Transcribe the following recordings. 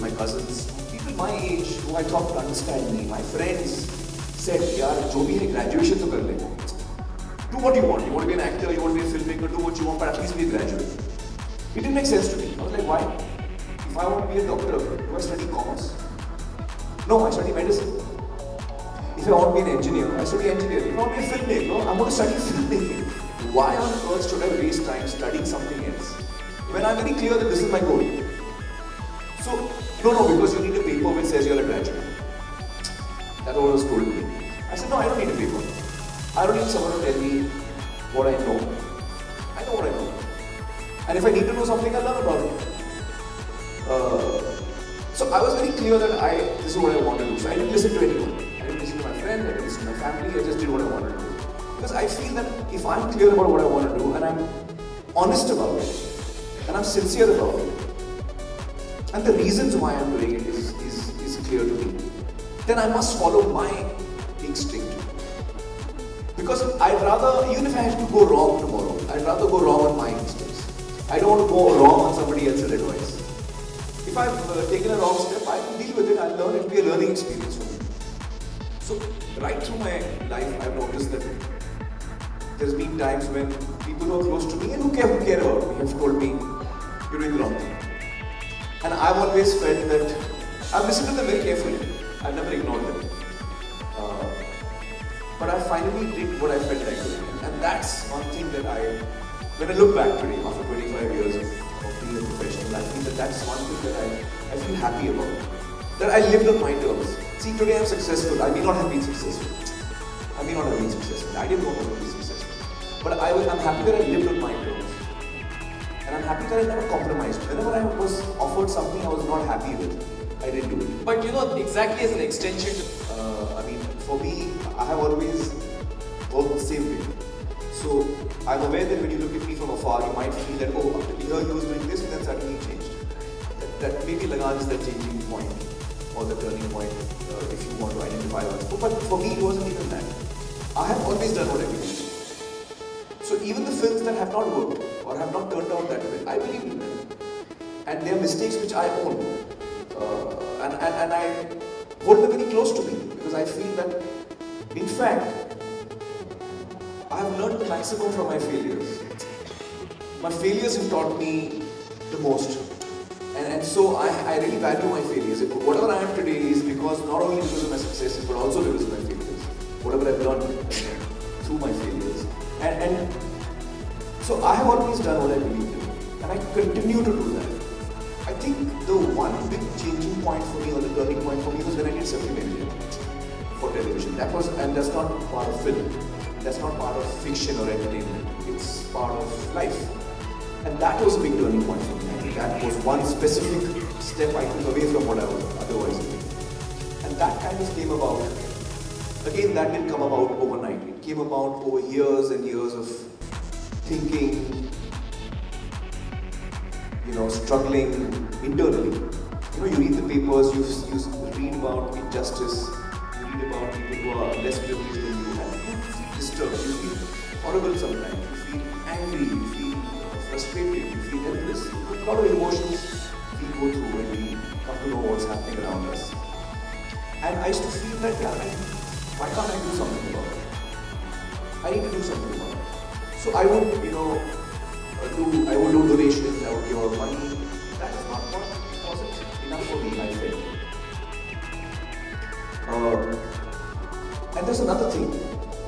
my cousins, people my age who I thought would understand me, my friends said, yaar, jo bhi hai, graduation to kar le. Do what you want. You want to be an actor, you want to be a filmmaker, do what you want, but at least be a graduate. It didn't make sense to me. I was like, why? If I want to be a doctor, do I study commerce? No, I study medicine. If I want to be an engineer, I study engineering. If I want to be a filmmaker, I'm going to study filmmaking. Why on earth should I waste time studying something else when I'm very clear that this is my goal? So, no, because you need a paper which says you're a graduate. That's what I was told to me. I said, no, I don't need a paper. I don't need someone to tell me what I know. I know what I know. And if I need to know something, I'll learn about it. So I was very clear that this is what I want to do. So I didn't listen to anyone. I didn't listen to my friends, I didn't listen to my family, I just did what I wanted to do. Because I feel that if I'm clear about what I want to do and I'm honest about it, and I'm sincere about it, and the reasons why I'm doing it is clear to me, then I must follow my instinct. Because I'd rather, even if I have to go wrong tomorrow, I'd rather go wrong on my instincts. I don't want to go wrong on somebody else's advice. If I've taken a wrong step, I will deal with it, I'll learn, it will be a learning experience for me. So, right through my life, I've noticed that there's been times when people who are close to me and who care about me have told me, you're doing the wrong thing. And I've always felt that, I've listened to them very carefully, I've never ignored them. But I finally did what I felt like doing. And that's one thing that when I look back today, after 25 years of being a professional, I feel that that's one thing that I feel happy about. That I lived on my terms. See, today I'm successful. I may not have been successful. I didn't know how to be successful. But I'm happy that I lived on my terms. And I'm happy that I never compromised. Whenever I was offered something I was not happy with, I didn't do it. But exactly as an extension to... For me, I have always worked the same way. So, I'm aware that when you look at me from afar, you might feel that, oh, after here he was doing this and then suddenly he changed. That maybe Lagan is the changing point or the turning point, if you want to identify one. But for me, it wasn't even that. I have always done what I believe. So even the films that have not worked or have not turned out that way, I believe in them. And they are mistakes which I own. And I hold them very close to me because I feel that, in fact, I have learned the maximum from my failures. My failures have taught me the most. And so I really value my failures. Whatever I am today is because not only because of my successes, but also because of my failures. Whatever I've learned through my failures. And so I have always done what I believe in. And I continue to do that. I think the one big changing point for me, or the turning point for me, was when I did Satyam for television. And that's not part of film. That's not part of fiction or entertainment. It's part of life. And that was a big turning point for me. I think that was one specific step I took away from what I was otherwise doing. And that kind of came about. Again, that didn't come about overnight. It came about over years and years of thinking, struggling internally. You read the papers, you read about injustice, you read about people who are less privileged than you, and you feel disturbed, you feel horrible sometimes, you feel angry, you feel frustrated, you feel helpless. A lot of emotions we go through when we come to know what's happening around us. And I used to feel that, why can't I do something about it? I need to do something about it. So I would, I would do donations, I would give out money. That is not what wasn't enough for me, I felt. And there's another thing.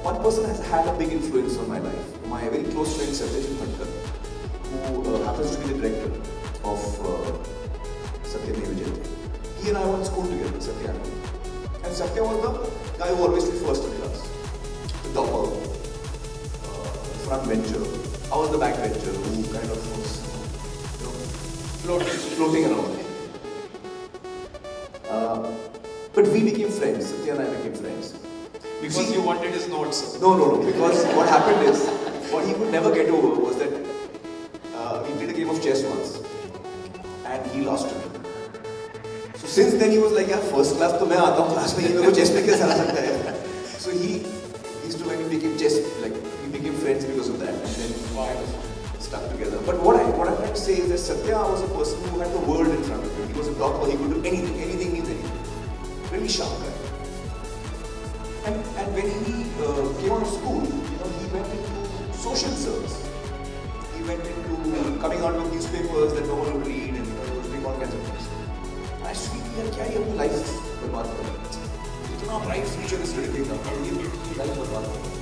One person has had a big influence on my life. My very close friend Satyam who happens to be the director of Satyam. He and I went to school together, Satyam. And Satya was the guy who always took first in class. The topper, front bencher. I was the back bencher who kind of was, floating around. But we became friends. Satya and I became friends. Because you wanted his notes? No. Because what happened is, what he could never get over was that we played a game of chess once, and he lost to me. So since then he was like, first class to main aata hu, class mein ye meko chess mein kaise aa sakta hai? So he used to, when we became friends because of that, and then kind of stuck together. But what I trying to say is that Satya was a person who had the world in front of him. He was a doctor, he could do anything, anything means anything. Really sharp guy. And when he came out of school, he went into social service. He went into coming out with newspapers that no one would read, and he was doing all kinds of things. And I just feel like, क्या ये अपनी life बर्बाद कर रहा है? इतना bright future is ridiculous now. ये life बर्बाद कर रहा है.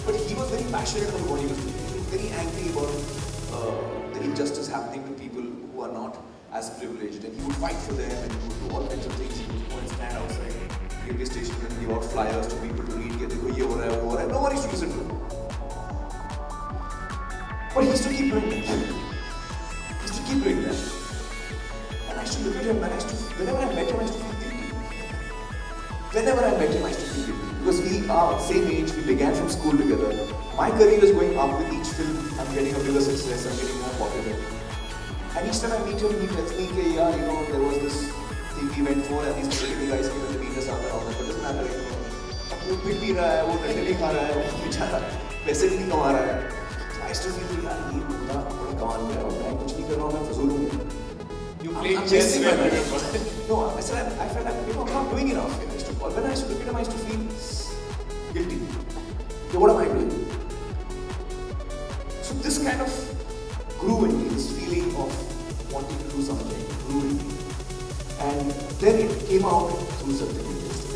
But he was very passionate about what he was doing. He was very angry about the injustice happening to people who are not as privileged, and he would fight for them, and he would do all kinds of things. He would go and stand outside railway station and give out flyers to people to read. देखो ये हो रहा है, वो हो रहा है. No one used to listen to him. But he used to keep doing that. He used to keep doing that. And I used to look at him, and whenever I met him, I used to feel guilty. Whenever I met him, I used to feel guilty. Because we are same age, we began from school together. My career is going up with each film. I'm getting a bigger success, I'm getting more popular. And each time I meet him, he tells me, yeah, there was this thing we went for, and these political guys came and beat us up and all that. But it doesn't matter, वो पिट भी रहा है, वो डंडे भी खा रहा है, वो बेचारा पैसे भी नहीं कमा रहा है. I used to feel यार ये बंदा बड़ा कमाल में है, मैं कुछ नहीं कर रहा हूँ, मैं फजूल हूँ. You played chess with him. No, I said I felt like I'm not doing enough. When I used to look at him, I used to feel guilty. So what am I doing? So this kind of grew in me, this feeling of wanting to do something grew in me. And then it came out through something.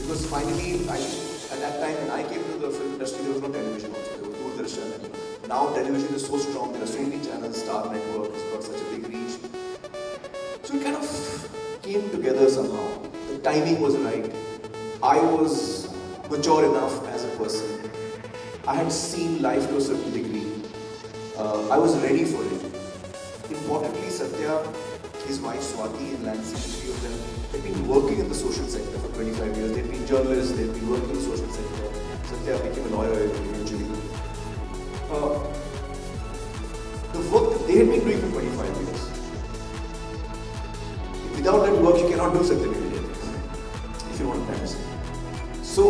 Because finally, at that time when I came to the film industry, there was no television also. There was Doordarshan. Now television is so strong, there are so many channels, Star Network has got such a big reach. So it kind of came together somehow. The timing was right. I was mature enough as a person. I had seen life to a certain degree. I was ready for it. Importantly, Satya, his wife Swati and Lancy, the three of them, had been working in the social sector for 25 years. They'd been journalists, they'd been working in the social sector. Satya became a lawyer eventually. The work that they had been doing for 25 years. Without that work, you cannot do something immediately, if you want to say. So,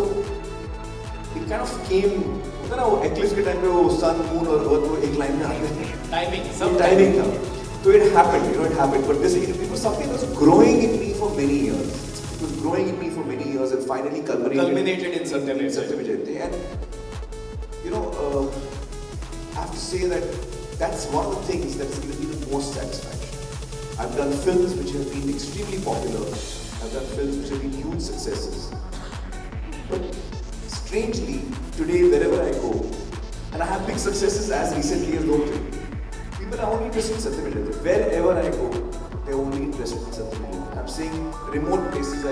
it kind of came, होता ना वो eclipse के time पे वो sun, moon और earth वो एक line में आते हैं. Timing था. So it happened, it happened. But it was something that was growing in me for many years. It was growing in me for many years and finally culminated in Satyam. And I have to say that that's one of the things that's given me the most satisfaction. I've done films which have been extremely popular. I've done films which have been huge successes. But strangely, today wherever I go, and I have big successes as recently as those two, people are only interested in Satyam. Wherever I go, they're only interested in Satyam. I'm saying remote places. I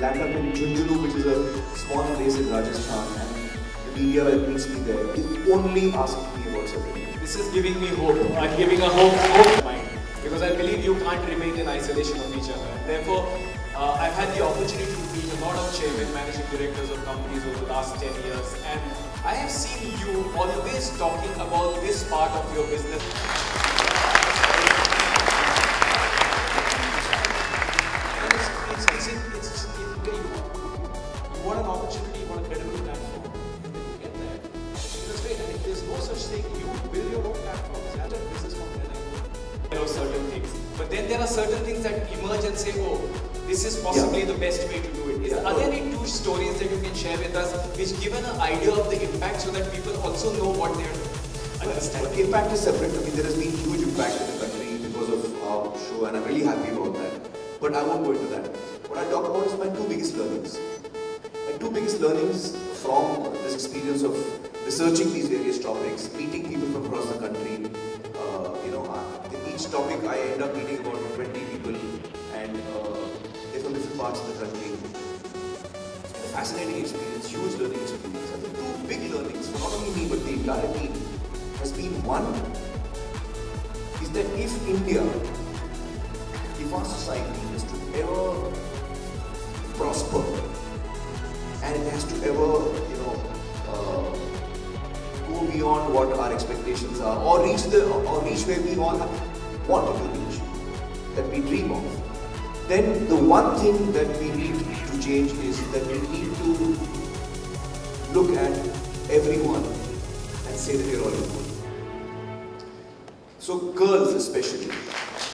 land up in Junjunu, which is a small place in Rajasthan, and the media that meets me there is only asking me about Satyam. This is giving me hope. I'm giving a hope mind. Because I believe you can't remain in isolation of each other. Therefore, I've had the opportunity to meet a lot of chairmen, managing directors of companies over the last 10 years, and I have seen you always talking about this part of your business. You want an opportunity, you want a credible platform, and then you get that. That's great. And if there's no such thing, you build your own platform. That's a business model. Certain things, but then there are certain things that emerge and say, oh, this is possibly the best way to do it. Are there any two stories that you can share with us which give an idea of the impact so that people also know what they're understanding? The impact is separate. I mean, there has been huge impact in the country because of our show, and I'm really happy about that. But I won't go into that. What I talk about is my two biggest learnings. My two biggest learnings from this experience of researching these various topics, meeting people from across the country. Each topic I end up meeting about 20 people, and they're from different parts of the country. It's been a fascinating experience, huge learning experience. I think two big learnings for not only me but the entire team has been one is that if our society is to ever prosper and it has to ever go beyond what our expectations are or reach where we all wanted to reach, that we dream of, then the one thing that we need to change is that we need to look at everyone and say that we're all equal. So girls especially.